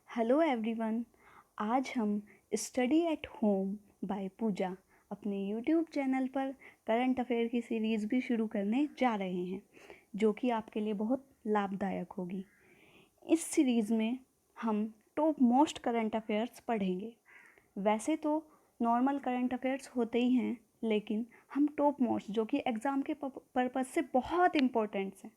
Hello everyone. आज हम study at home bye पूजा अपने यूट्यूब चैनल पर करंट अफेयर की सीरीज़ भी शुरू करने जा रहे हैं, जो कि आपके लिए बहुत लाभदायक होगी। इस सीरीज़ में हम टॉप मोस्ट करंट अफेयर्स पढ़ेंगे। वैसे तो नॉर्मल करंट अफेयर्स होते ही हैं, लेकिन हम टॉप मोस्ट जो कि एग्ज़ाम के पर्पज़ से बहुत इम्पोर्टेंट्स हैं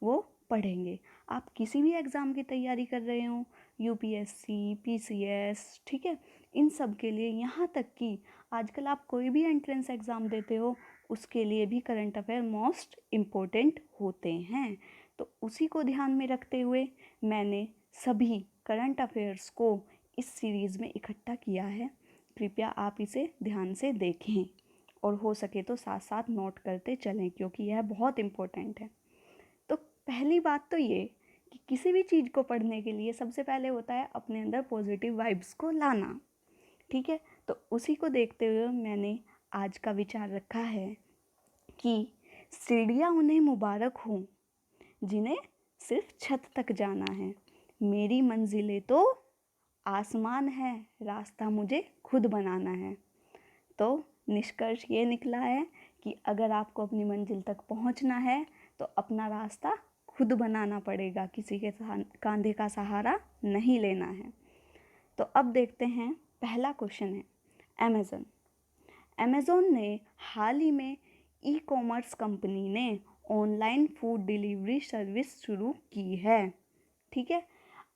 वो पढ़ेंगे। आप किसी भी एग्ज़ाम की तैयारी कर रहे हो, यूपीएससी, पीसीएस, ठीक है, इन सब के लिए, यहाँ तक कि आजकल आप कोई भी एंट्रेंस एग्ज़ाम देते हो उसके लिए भी करंट अफेयर मोस्ट इम्पोर्टेंट होते हैं। तो उसी को ध्यान में रखते हुए मैंने सभी करंट अफेयर्स को इस सीरीज़ में इकट्ठा किया है। कृपया आप इसे ध्यान से देखें और हो सके तो साथ साथ नोट करते चलें, क्योंकि यह बहुत इम्पोर्टेंट है। तो पहली बात तो ये कि किसी भी चीज़ को पढ़ने के लिए सबसे पहले होता है अपने अंदर पॉजिटिव वाइब्स को लाना, ठीक है। तो उसी को देखते हुए मैंने आज का विचार रखा है कि सीढ़ियाँ उन्हें मुबारक हों जिन्हें सिर्फ छत तक जाना है, मेरी मंजिलें तो आसमान है, रास्ता मुझे खुद बनाना है। तो निष्कर्ष ये निकला है कि अगर आपको अपनी मंजिल तक पहुंचना है तो अपना रास्ता खुद बनाना पड़ेगा, किसी के कंधे का सहारा नहीं लेना है। तो अब देखते हैं, पहला क्वेश्चन है अमेज़न। अमेज़न ने हाल ही में ई कॉमर्स कंपनी ने ऑनलाइन फूड डिलीवरी सर्विस शुरू की है, ठीक है।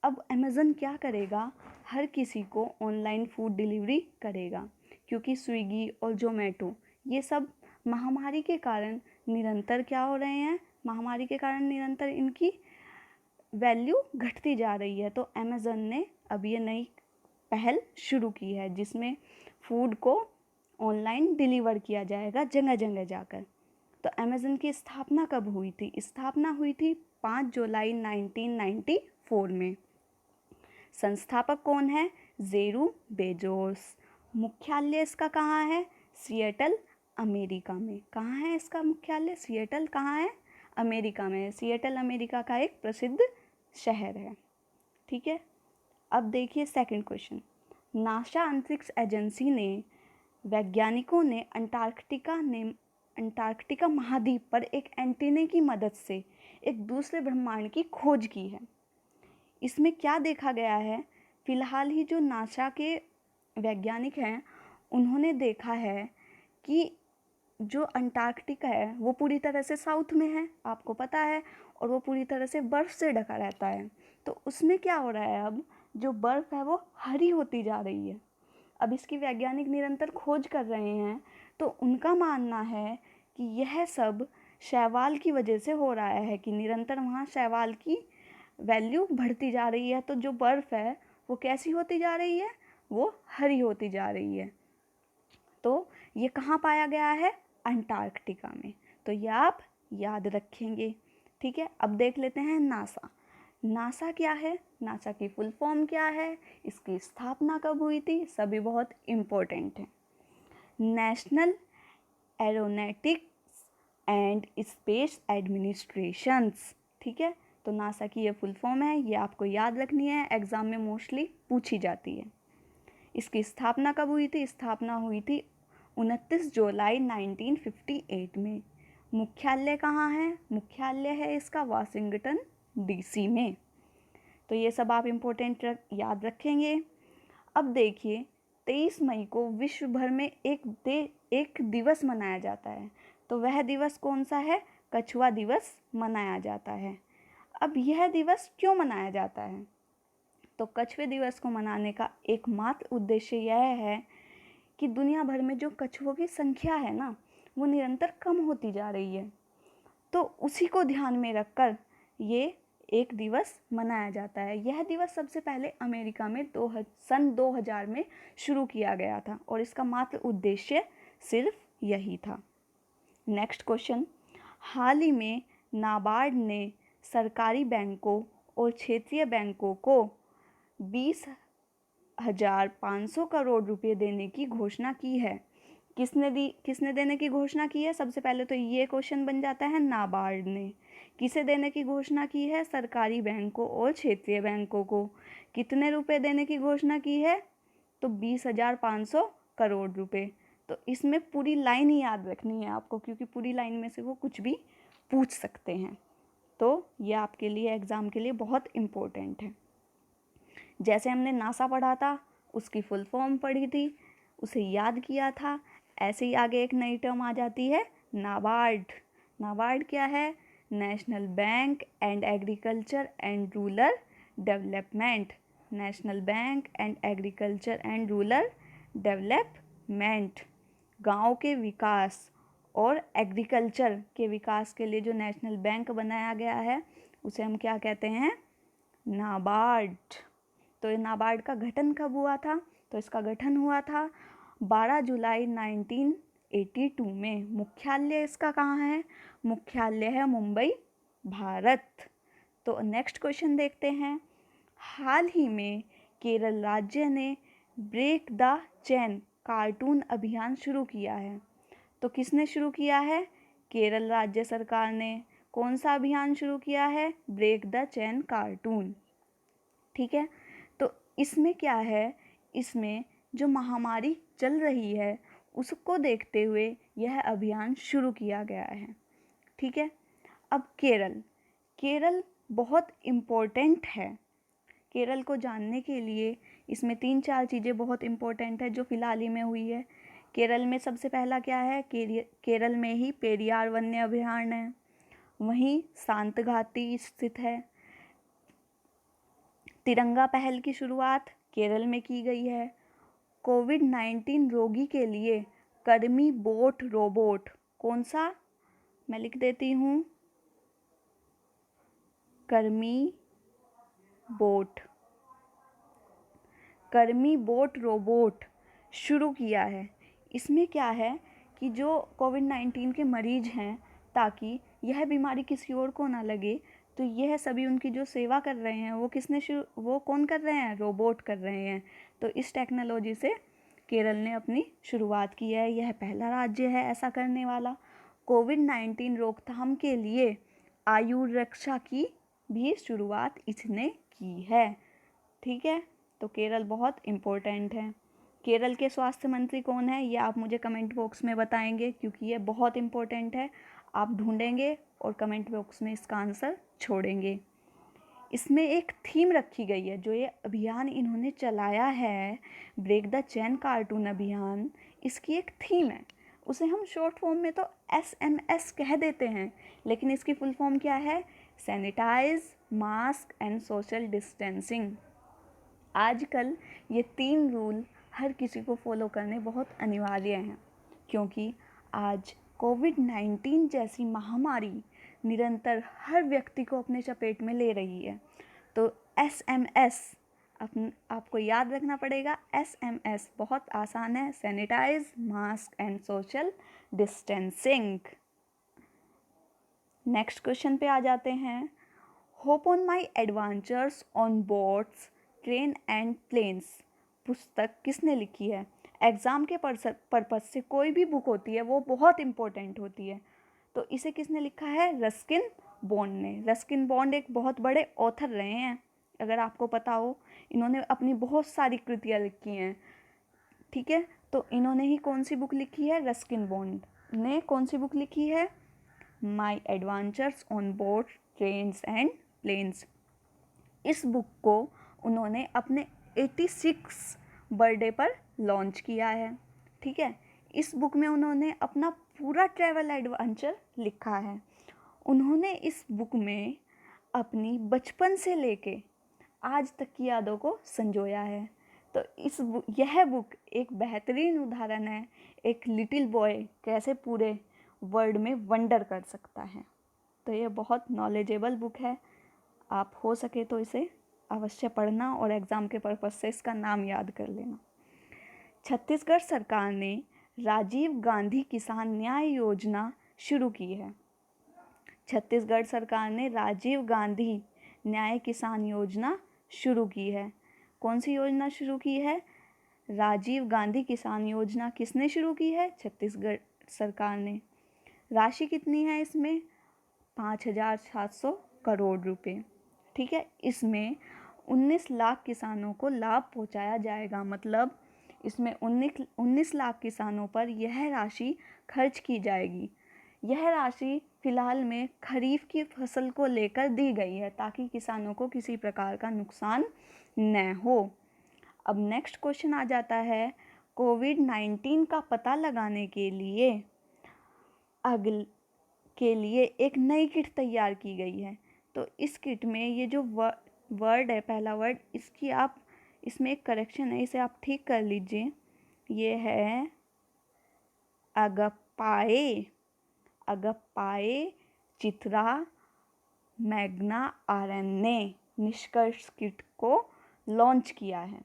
अब अमेज़न क्या करेगा, हर किसी को ऑनलाइन फूड डिलीवरी करेगा, क्योंकि स्विगी और जोमेटो ये सब महामारी के कारण निरंतर क्या हो रहे हैं, महामारी के कारण निरंतर इनकी वैल्यू घटती जा रही है। तो अमेज़न ने अब ये नई पहल शुरू की है जिसमें फूड को ऑनलाइन डिलीवर किया जाएगा जगह जगह जाकर। तो अमेज़न की स्थापना कब हुई थी? स्थापना हुई थी 5 जुलाई 1994 में। संस्थापक कौन है? Giroud Bezos. मुख्यालय इसका कहाँ है? सिएटल, अमेरिका में। कहाँ है इसका मुख्यालय? सिएटल कहाँ है? अमेरिका में। सिएटल अमेरिका का एक प्रसिद्ध शहर है, ठीक है। अब देखिए सेकंड क्वेश्चन। नासा अंतरिक्ष एजेंसी ने वैज्ञानिकों ने अंटार्कटिका महाद्वीप पर एक एंटीने की मदद से एक दूसरे ब्रह्मांड की खोज की है। इसमें क्या देखा गया है? फिलहाल ही जो नासा के वैज्ञानिक हैं उन्होंने देखा है कि जो अंटार्कटिका है वो पूरी तरह से साउथ में है, आपको पता है, और वो पूरी तरह से बर्फ़ से ढका रहता है। तो उसमें क्या हो रहा है, अब जो बर्फ़ है वो हरी होती जा रही है। अब इसकी वैज्ञानिक निरंतर खोज कर रहे हैं, तो उनका मानना है कि यह सब शैवाल की वजह से हो रहा है, कि निरंतर वहाँ शैवाल की वैल्यू बढ़ती जा रही है। तो जो बर्फ़ है वो कैसी होती जा रही है? वो हरी होती जा रही है। तो ये कहाँ पाया गया है? अंटार्कटिका में। तो ये आप याद रखेंगे, ठीक है। अब देख लेते हैं नासा। नासा क्या है? नासा की फुल फॉर्म क्या है? इसकी स्थापना कब हुई थी? सभी बहुत इम्पोर्टेंट हैं। National aeronautics and space administrations, ठीक है। तो नासा की ये फुल फॉर्म है, ये आपको याद रखनी है, एग्ज़ाम में मोस्टली पूछी जाती है। इसकी स्थापना कब हुई थी? स्थापना हुई थी 29 जुलाई 1958 में। मुख्यालय कहाँ है? मुख्यालय है इसका वाशिंगटन डीसी में। तो ये सब आप इम्पोर्टेंट याद रखेंगे। अब देखिए 23 मई को विश्व भर में एक दिवस मनाया जाता है। तो वह दिवस कौन सा है? कछुआ दिवस मनाया जाता है। अब यह दिवस क्यों मनाया जाता है? तो कछुए दिवस को मनाने का एकमात्र उद्देश्य यह है कि दुनिया भर में जो कछुओं की संख्या है ना, वो निरंतर कम होती जा रही है। तो उसी को ध्यान में रखकर ये एक दिवस मनाया जाता है। यह दिवस सबसे पहले अमेरिका में सन 2000 में शुरू किया गया था और इसका मात्र उद्देश्य सिर्फ यही था। Next question. हाल ही में नाबार्ड ने सरकारी बैंकों और क्षेत्रीय बैंकों को 20,500 करोड़ रुपए देने की घोषणा की है। किसने देने की घोषणा की है? सबसे पहले तो ये क्वेश्चन बन जाता है, नाबार्ड ने। किसे देने की घोषणा की है? सरकारी बैंकों और क्षेत्रीय बैंकों को। कितने रुपए देने की घोषणा की है? तो 20,500 करोड़ रुपए। तो इसमें पूरी लाइन ही याद रखनी है आपको, क्योंकि पूरी लाइन में से वो कुछ भी पूछ सकते हैं। तो ये आपके लिए एग्ज़ाम के लिए बहुत इम्पोर्टेंट है। जैसे हमने नासा पढ़ा था, उसकी फुल फॉर्म पढ़ी थी, उसे याद किया था, ऐसे ही आगे एक नई टर्म आ जाती है नाबार्ड। नाबार्ड क्या है? National bank and agriculture and rural development. National bank and agriculture and rural development. गांव के विकास और एग्रीकल्चर के विकास के लिए जो नेशनल बैंक बनाया गया है उसे हम क्या कहते हैं? नाबार्ड। तो नाबार्ड का गठन कब हुआ था? तो इसका गठन हुआ था 12 जुलाई 1982 में। मुख्यालय इसका कहाँ है? मुख्यालय है मुंबई, भारत। तो नेक्स्ट क्वेश्चन देखते हैं। हाल ही में केरल राज्य ने ब्रेक द चेन कार्टून अभियान शुरू किया है। तो किसने शुरू किया है? केरल राज्य सरकार ने। कौन सा अभियान शुरू किया है? Break the chain cartoon. ठीक है, तो इसमें क्या है? इसमें जो महामारी चल रही है उसको देखते हुए यह अभियान शुरू किया गया है। ठीक है, अब केरल। केरल बहुत इम्पोर्टेंट है। केरल को जानने के लिए इसमें 3-4 चीज़ें बहुत इम्पोर्टेंट है जो फिलहाल ही में हुई है। केरल में सबसे पहला क्या है? केरल में ही पेरियार वन्य अभयारण्य है, वहीं सांतघाती स्थित है। तिरंगा पहल की शुरुआत केरल में की गई है। कोविड-19 रोगी के लिए कर्मी बोट रोबोट। कौन सा? मैं लिख देती हूँ, कर्मी बोट। कर्मी बोट रोबोट शुरू किया है। इसमें क्या है कि जो कोविड-19 के मरीज हैं, ताकि यह बीमारी किसी और को ना लगे, तो यह सभी उनकी जो सेवा कर रहे हैं वो कौन कर रहे हैं? रोबोट कर रहे हैं। तो इस टेक्नोलॉजी से केरल ने अपनी शुरुआत की है। यह पहला राज्य है ऐसा करने वाला। कोविड-19 रोकथाम के लिए आयुर रक्षा की भी शुरुआत इसने की है। ठीक है, तो केरल बहुत इम्पोर्टेंट है। केरल के स्वास्थ्य मंत्री कौन है? ये आप मुझे कमेंट बॉक्स में बताएंगे, क्योंकि ये बहुत इम्पोर्टेंट है। आप ढूंढेंगे और कमेंट बॉक्स में इसका आंसर छोड़ेंगे। इसमें एक थीम रखी गई है, जो ये अभियान इन्होंने चलाया है, ब्रेक द चेन कार्टून अभियान, इसकी एक थीम है। उसे हम शॉर्ट फॉर्म में तो SMS कह देते हैं, लेकिन इसकी फुल फॉर्म क्या है? Sanitise, mask and social distancing. आजकल ये 3 रूल हर किसी को फॉलो करने बहुत अनिवार्य हैं, क्योंकि आज कोविड-19 जैसी महामारी निरंतर हर व्यक्ति को अपने चपेट में ले रही है। तो SMS आपको याद रखना पड़ेगा। SMS बहुत आसान है, sanitise, mask and social distancing. Next question पे आ जाते हैं। Hop on my adventures on boats, train and planes पुस्तक किसने लिखी है? एग्ज़ाम के पर्पज़ से कोई भी बुक होती है वो बहुत इम्पोर्टेंट होती है। तो इसे किसने लिखा है? रस्किन बॉन्ड ने। रस्किन बॉन्ड एक बहुत बड़े ऑथर रहे हैं, अगर आपको पता हो। इन्होंने अपनी बहुत सारी कृतियाँ लिखी हैं। ठीक है, तो इन्होंने ही कौन सी बुक लिखी है? रस्किन बॉन्ड ने कौन सी बुक लिखी है? My adventures on boat, trains and planes. इस बुक को उन्होंने अपने 86 बर्थडे पर लॉन्च किया है। ठीक है, इस बुक में उन्होंने अपना पूरा ट्रैवल एडवेंचर लिखा है। उन्होंने इस बुक में अपनी बचपन से लेके आज तक की यादों को संजोया है। तो यह बुक एक बेहतरीन उदाहरण है, एक लिटिल बॉय कैसे पूरे वर्ल्ड में वंडर कर सकता है। तो ये बहुत नॉलेजेबल बुक है। आप हो सके तो इसे अवश्य पढ़ना और एग्ज़ाम के पर्पज़ से इसका नाम याद कर लेना। छत्तीसगढ़ सरकार ने राजीव गांधी किसान न्याय योजना शुरू की है। छत्तीसगढ़ सरकार ने राजीव गांधी न्याय किसान योजना शुरू की है। कौन सी योजना शुरू की है? राजीव गांधी किसान योजना किसने शुरू की है? छत्तीसगढ़ सरकार ने। राशि कितनी है इसमें? 5,700 करोड़ रुपए। ठीक है, इसमें 19 लाख किसानों को लाभ पहुंचाया जाएगा। मतलब इसमें 19 लाख किसानों पर यह राशि खर्च की जाएगी। यह राशि फिलहाल में खरीफ की फसल को लेकर दी गई है ताकि किसानों को किसी प्रकार का नुकसान न हो। अब नेक्स्ट क्वेश्चन आ जाता है, कोविड-19 का पता लगाने के लिए एक नई किट तैयार की गई है। तो इस किट में ये जो वर्ड है, पहला वर्ड, इसमें एक करेक्शन है, इसे आप ठीक कर लीजिए। ये है अगपाए चित्रा मैग्ना आरएन ने निष्कर्ष किट को लॉन्च किया है।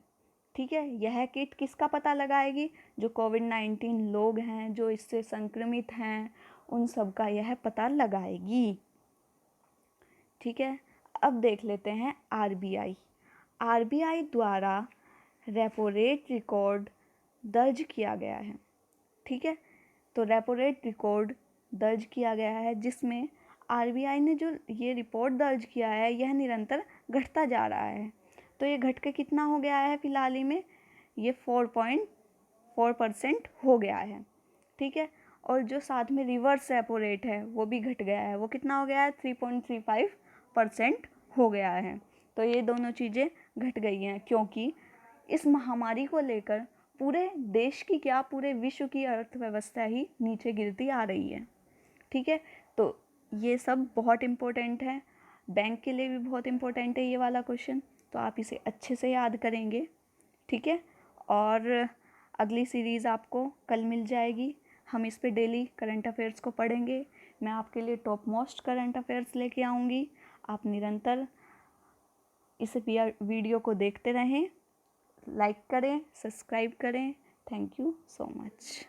ठीक है, यह किट किसका पता लगाएगी? जो कोविड-19 लोग हैं, जो इससे संक्रमित हैं, उन सब का यह पता लगाएगी। ठीक है, अब देख लेते हैं आरबीआई द्वारा रेपो रेट रिकॉर्ड दर्ज किया गया है। ठीक है, तो रेपो रेट रिकॉर्ड दर्ज किया गया है जिसमें आरबीआई ने जो ये रिपोर्ट दर्ज किया है यह निरंतर घटता जा रहा है। तो ये घट के कितना हो गया है फिलहाल ही में? ये 4.4% हो गया है। ठीक है, और जो साथ में रिवर्स रेपो रेट है वो भी घट गया है। वो कितना हो गया है? 3.35% हो गया है। तो ये दोनों चीज़ें घट गई हैं क्योंकि इस महामारी को लेकर पूरे देश की क्या, पूरे विश्व की अर्थव्यवस्था ही नीचे गिरती आ रही है। ठीक है, तो ये सब बहुत इम्पोर्टेंट है, बैंक के लिए भी बहुत इम्पोर्टेंट है ये वाला क्वेश्चन। तो आप इसे अच्छे से याद करेंगे। ठीक है, और अगली सीरीज़ आपको कल मिल जाएगी। हम इस पे डेली करंट अफेयर्स को पढ़ेंगे। मैं आपके लिए टॉप मोस्ट करंट अफेयर्स लेके आऊँगी। आप निरंतर इस वीडियो को देखते रहें, लाइक करें, सब्सक्राइब करें। Thank you so much.